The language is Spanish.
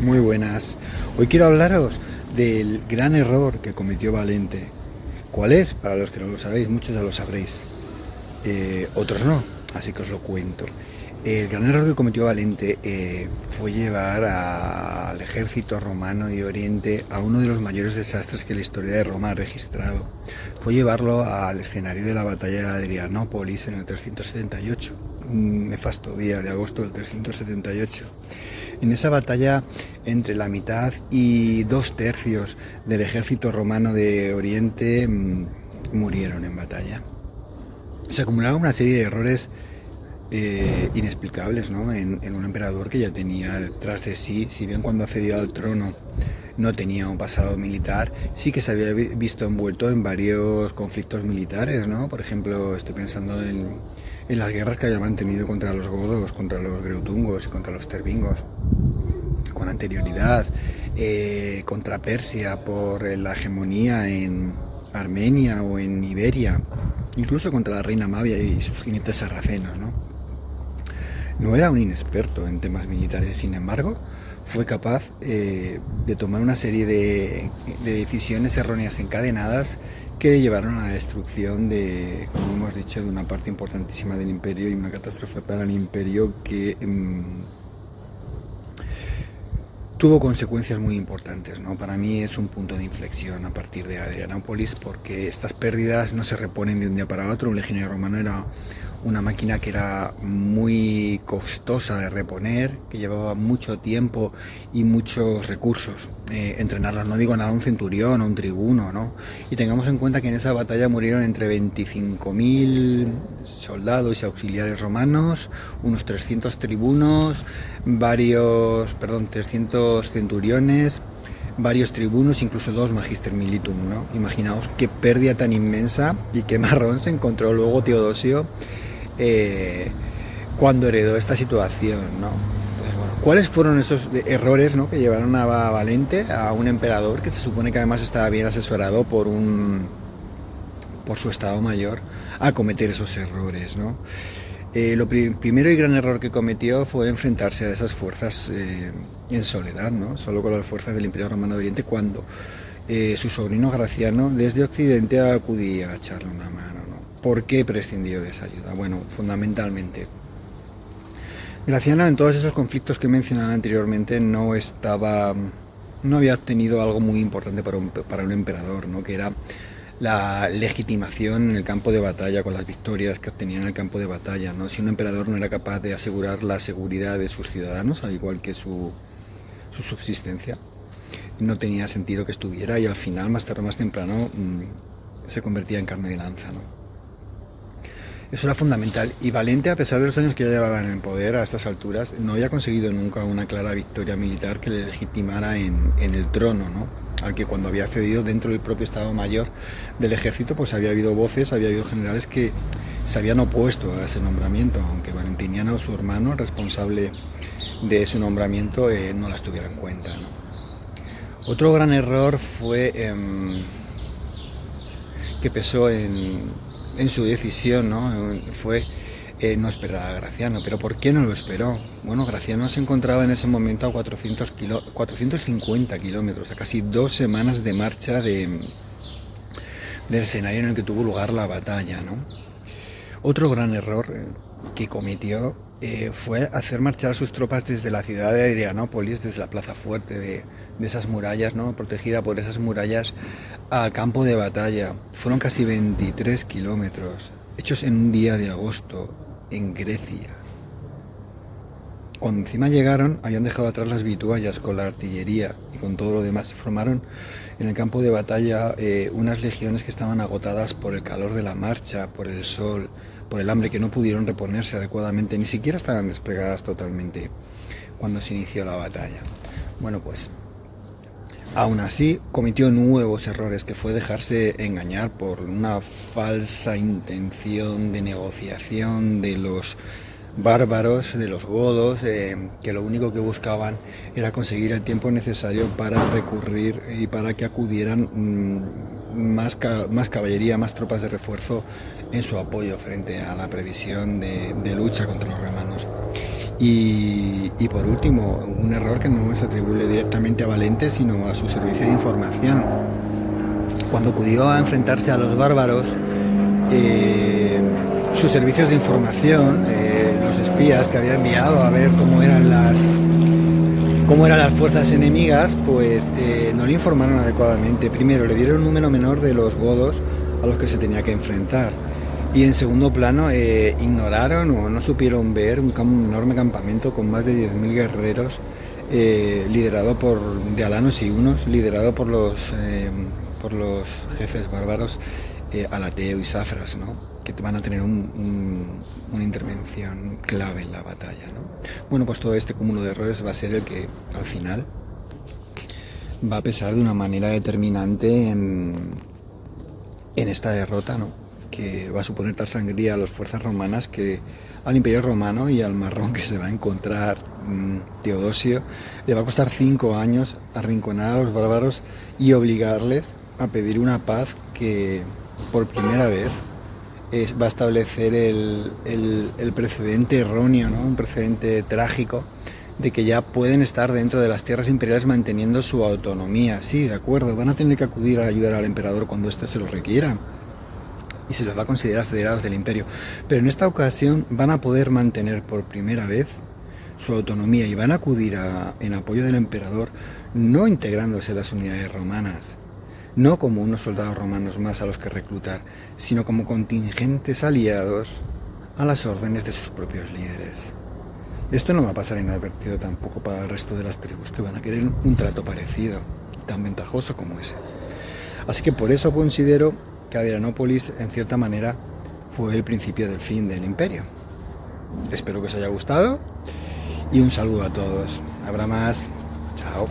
Muy buenas. Hoy quiero hablaros del gran error que cometió Valente. ¿Cuál es? Para los que no lo sabéis, muchos ya lo sabréis. Otros no, así que os lo cuento. El gran error que cometió Valente fue llevar al ejército romano de Oriente a uno de los mayores desastres que la historia de Roma ha registrado. Fue llevarlo al escenario de la batalla de Adrianópolis en el 378, un nefasto día de agosto del 378. En esa batalla, entre la mitad y 2/3 del ejército romano de Oriente murieron en batalla. Se acumularon una serie de errores inexplicables, ¿no? en un emperador que ya tenía detrás de sí, si bien cuando accedió al trono no tenía un pasado militar, sí que se había visto envuelto en varios conflictos militares, ¿no? Por ejemplo, estoy pensando en las guerras que había mantenido contra los godos, contra los greutungos y contra los tervingos con anterioridad, contra Persia por la hegemonía en Armenia o en Iberia, incluso contra la reina Mavia y sus jinetes sarracenos, ¿no? No era un inexperto en temas militares, sin embargo, fue capaz de tomar una serie de decisiones erróneas encadenadas que llevaron a la destrucción de, como hemos dicho, de una parte importantísima del imperio y una catástrofe para el imperio que tuvo consecuencias muy importantes, ¿no? Para mí es un punto de inflexión a partir de Adrianópolis, porque estas pérdidas no se reponen de un día para otro. Un legionario romano era una máquina que era muy costosa de reponer, que llevaba mucho tiempo y muchos recursos entrenarlos. No digo nada un centurión o un tribuno, ¿no? Y tengamos en cuenta que en esa batalla murieron entre 25.000 soldados y auxiliares romanos, unos 300 tribunos, 300 centuriones, varios tribunos, incluso 2 magister militum, ¿no? Imaginaos qué pérdida tan inmensa y qué marrón se encontró luego Teodosio cuando heredó esta situación, ¿no? Entonces, bueno, ¿cuáles fueron esos errores, ¿no?, que llevaron a Valente, a un emperador que se supone que además estaba bien asesorado por su estado mayor, a cometer esos errores, ¿no? Lo primero y gran error que cometió fue enfrentarse a esas fuerzas en soledad, ¿no? Solo con las fuerzas del Imperio Romano de Oriente, cuando su sobrino Graciano desde Occidente acudía a echarle una mano, ¿no? ¿Por qué prescindió de esa ayuda? Bueno, fundamentalmente, Graciano en todos esos conflictos que he mencionado anteriormente no había tenido algo muy importante para un emperador, ¿no? Que era la legitimación en el campo de batalla, con las victorias que obtenía en el campo de batalla, ¿no? Si un emperador no era capaz de asegurar la seguridad de sus ciudadanos, al igual que su subsistencia, no tenía sentido que estuviera, y al final, más tarde o más temprano, se convertía en carne de lanza, ¿no? Eso era fundamental. Y Valente, a pesar de los años que ya llevaba en el poder a estas alturas, no había conseguido nunca una clara victoria militar que le legitimara en el trono, ¿no? Al que, cuando había accedido dentro del propio Estado Mayor del ejército, pues había habido voces, había habido generales que se habían opuesto a ese nombramiento, aunque Valentiniano, su hermano, responsable de ese nombramiento, no las tuviera en cuenta, ¿no? Otro gran error fue que pesó en su decisión, ¿no? Fue no esperar a Graciano. ¿Pero por qué no lo esperó? Bueno, Graciano se encontraba en ese momento a 450 kilómetros, a casi 2 semanas de marcha del escenario en el que tuvo lugar la batalla, ¿no? Otro gran error que cometió fue hacer marchar sus tropas desde la ciudad de Adrianópolis, desde la plaza fuerte de esas murallas, ¿no?, protegida por esas murallas, al campo de batalla. Fueron casi 23 kilómetros, hechos en un día de agosto, en Grecia. Cuando encima llegaron, habían dejado atrás las vituallas con la artillería y con todo lo demás. Formaron en el campo de batalla unas legiones que estaban agotadas por el calor de la marcha, por el sol, por el hambre, que no pudieron reponerse adecuadamente, ni siquiera estaban desplegadas totalmente cuando se inició la batalla. Bueno, pues aún así cometió nuevos errores, que fue dejarse engañar por una falsa intención de negociación de los bárbaros, de los godos, que lo único que buscaban era conseguir el tiempo necesario para recurrir y para que acudieran más caballería, más tropas de refuerzo en su apoyo frente a la previsión de lucha contra los romanos. Y por último, un error que no es atribuible directamente a Valente, sino a su servicio de información. Cuando acudió a enfrentarse a los bárbaros, sus servicios de información, los espías que había enviado a ver cómo eran las fuerzas enemigas, pues no le informaron adecuadamente. Primero, le dieron un número menor de los godos a los que se tenía que enfrentar. Y en segundo plano, ignoraron o no supieron ver un enorme campamento con más de 10.000 guerreros, liderado de alanos y hunos, liderado por los jefes bárbaros, Alateo y Safras, ¿no? Que van a tener una intervención clave en la batalla, ¿no? Bueno, pues todo este cúmulo de errores va a ser el que al final va a pesar de una manera determinante en esta derrota, ¿no? Que va a suponer tal sangría a las fuerzas romanas que al Imperio Romano y al marrón que se va a encontrar Teodosio le va a costar 5 años arrinconar a los bárbaros y obligarles a pedir una paz que por primera vez va a establecer el precedente erróneo, ¿no? Un precedente trágico de que ya pueden estar dentro de las tierras imperiales manteniendo su autonomía. Sí, de acuerdo, van a tener que acudir a ayudar al emperador cuando éste se lo requiera y se los va a considerar federados del imperio, pero en esta ocasión van a poder mantener por primera vez su autonomía y van a acudir en apoyo del emperador, no integrándose en las unidades romanas, no como unos soldados romanos más a los que reclutar, sino como contingentes aliados a las órdenes de sus propios líderes. Esto no va a pasar inadvertido tampoco para el resto de las tribus, que van a querer un trato parecido, tan ventajoso como ese. Así que por eso considero que Adrianópolis, en cierta manera, fue el principio del fin del imperio. Espero que os haya gustado y un saludo a todos. Habrá más. Chao.